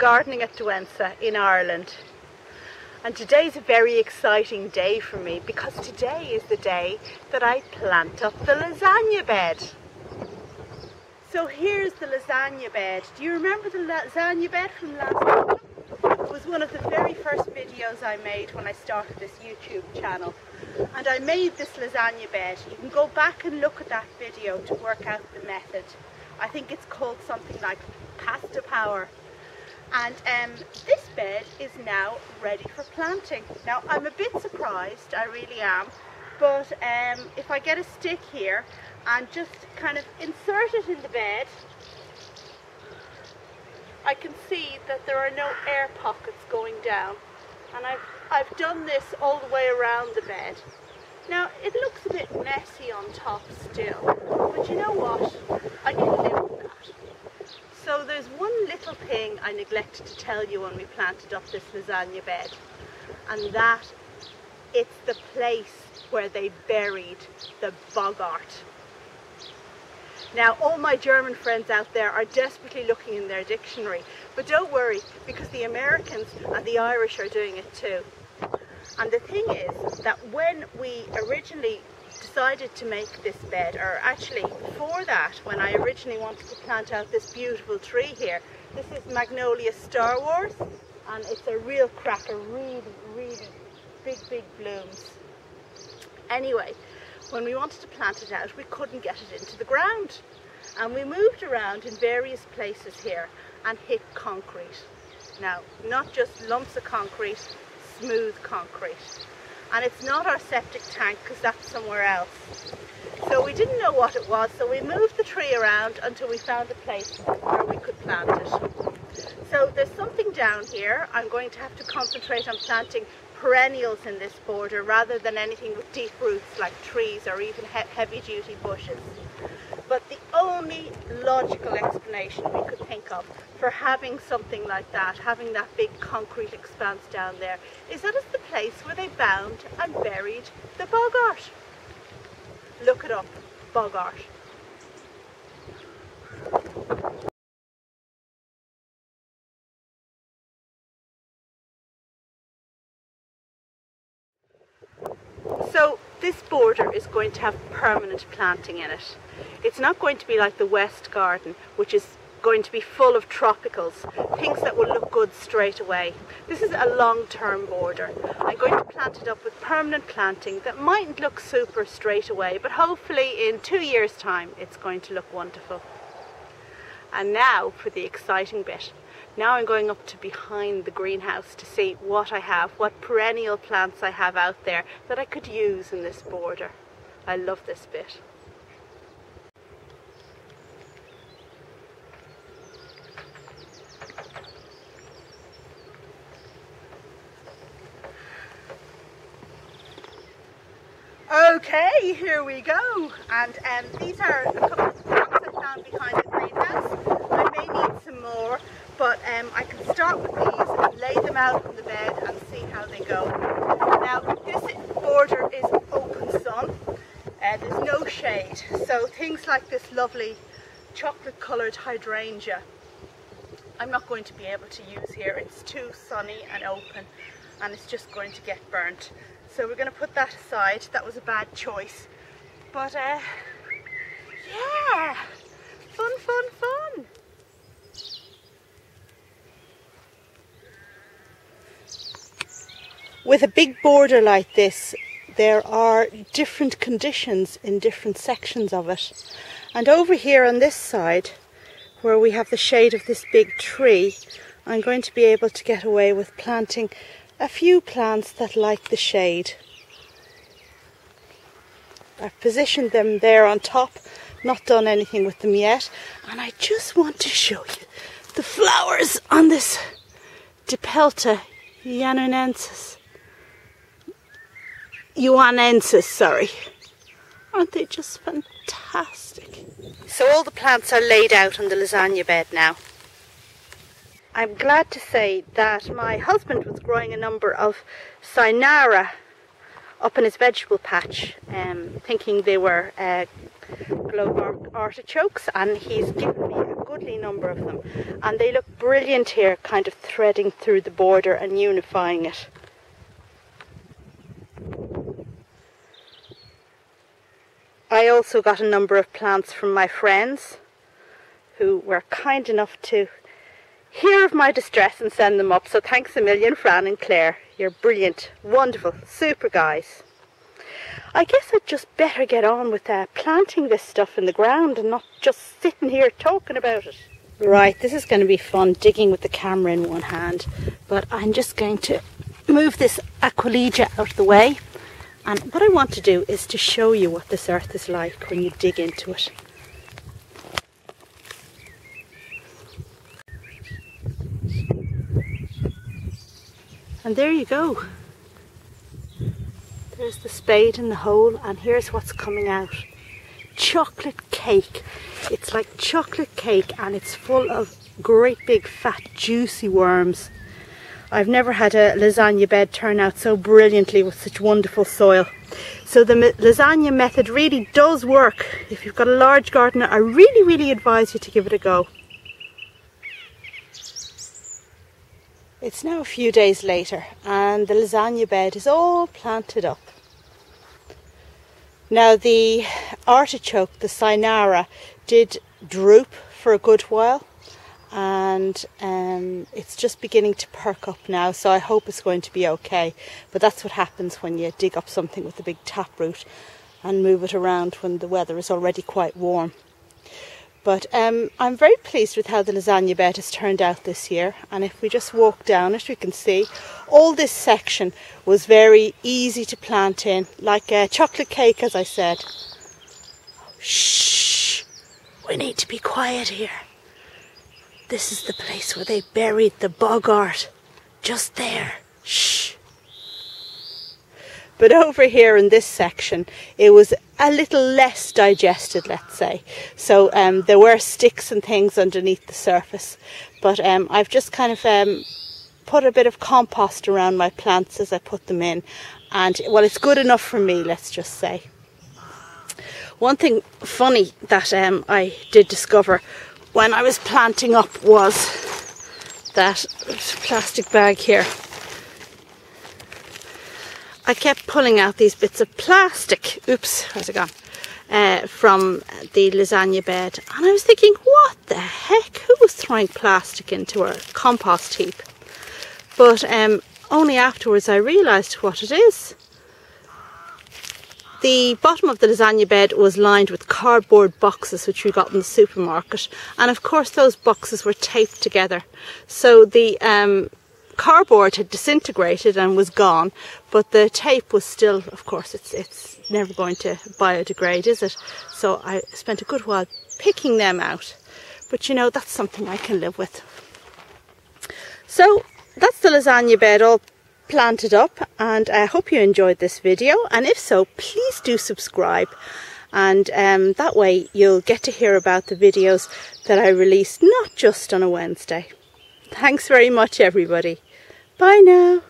gardening at Douentza in Ireland. And today's a very exciting day for me because today is the day that I plant up the lasagna bed. So here's the lasagna bed. Do you remember the lasagna bed from last week? It was one of the very first videos I made when I started this YouTube channel. And I made this lasagna bed. You can go back and look at that video to work out the method. I think it's called something like pasta power. And this bed is now ready for planting. Now I'm a bit surprised, I really am, but if I get a stick here and just kind of insert it in the bed, I can see that there are no air pockets going down. And I've done this all the way around the bed. Now it looks a bit messy on top still, but you know what? I can live with that. So there's one little thing I neglected to tell you when we planted up this lasagna bed, and that it's the place where they buried the Boggart. Now all my German friends out there are desperately looking in their dictionary, but don't worry, because the Americans and the Irish are doing it too. And the thing is that when we originally decided to make this bed, or actually before that, when I originally wanted to plant out this beautiful tree here, this is Magnolia Star Wars, and it's a real cracker, really big blooms. Anyway, when we wanted to plant it out, we couldn't get it into the ground, and we moved around in various places here and hit concrete. Now, not just lumps of concrete, smooth concrete. And it's not our septic tank because that's somewhere else. So we didn't know what it was, so we moved the tree around until we found a place where we could plant it. So there's something down here. I'm going to have to concentrate on planting perennials in this border rather than anything with deep roots like trees or even heavy-duty bushes. But the only logical explanation we could think of for having something like that, having that big concrete expanse down there, is that it's the place where they bound and buried the Boggart. Look it up, Boggart. So this border is going to have permanent planting in it. It's not going to be like the West Garden, which is going to be full of tropicals, things that will look good straight away. This is a long-term border. I'm going to plant it up with permanent planting that mightn't look super straight away, but hopefully in 2 years' time it's going to look wonderful. And now for the exciting bit. Now I'm going up to behind the greenhouse to see what I have, what perennial plants I have out there that I could use in this border. I love this bit. Okay, here we go, and these are a couple of plants I found behind the greenhouse. I may need some more, but I can start with these and lay them out on the bed and see how they go. Now this border is open sun, there's no shade, so things like this lovely chocolate coloured hydrangea I'm not going to be able to use here. It's too sunny and open and it's just going to get burnt. So we're going to put that aside. That was a bad choice. But yeah, fun. With a big border like this, there are different conditions in different sections of it. And over here on this side, where we have the shade of this big tree, I'm going to be able to get away with planting a few plants that like the shade. I've positioned them there on top, not done anything with them yet, and I just want to show you the flowers on this Dipelta yunnanensis. Sorry. Aren't they just fantastic? So all the plants are laid out on the lasagna bed now. I'm glad to say that my husband was growing a number of Cynara up in his vegetable patch, thinking they were globe artichokes, and he's given me a goodly number of them, and they look brilliant here, kind of threading through the border and unifying it. I also got a number of plants from my friends who were kind enough to hear of my distress and send them up, so thanks a million, Fran and Claire. You're brilliant, wonderful, super guys. I guess I'd just better get on with planting this stuff in the ground and not just sitting here talking about it. Right, this is going to be fun, digging with the camera in one hand, but I'm just going to move this Aquilegia out of the way, and what I want to do is to show you what this earth is like when you dig into it. And there you go. There's the spade in the hole, and here's what's coming out. Chocolate cake. It's like chocolate cake, and it's full of great big fat juicy worms. I've never had a lasagna bed turn out so brilliantly with such wonderful soil. So the lasagna method really does work. If you've got a large garden, I really advise you to give it a go. It's now a few days later, and the lasagna bed is all planted up. Now the artichoke, the Cynara, did droop for a good while, and it's just beginning to perk up now, so I hope it's going to be okay. But that's what happens when you dig up something with a big taproot and move it around when the weather is already quite warm. But I'm very pleased with how the lasagna bed has turned out this year, and if we just walk down it, we can see all this section was very easy to plant in, like a chocolate cake, as I said. Shh! We need to be quiet here. This is the place where they buried the Boggart. Just there. Shh! But over here in this section, it was a little less digested, let's say. So there were sticks and things underneath the surface. But I've just kind of put a bit of compost around my plants as I put them in. And, well, it's good enough for me, let's just say. One thing funny that I did discover when I was planting up was that plastic bag here. I kept pulling out these bits of plastic, oops, where's it gone, from the lasagna bed. And I was thinking, what the heck? Who was throwing plastic into a compost heap? But only afterwards I realised what it is. The bottom of the lasagna bed was lined with cardboard boxes which we got in the supermarket. And of course those boxes were taped together. So the cardboard had disintegrated and was gone, but the tape was still, of course, it's never going to biodegrade, is it? So I spent a good while picking them out, but you know, that's something I can live with. So that's the lasagna bed all planted up, and I hope you enjoyed this video, and if so, please do subscribe, and that way you'll get to hear about the videos that I release, not just on a Wednesday. Thanks very much, everybody. Bye now.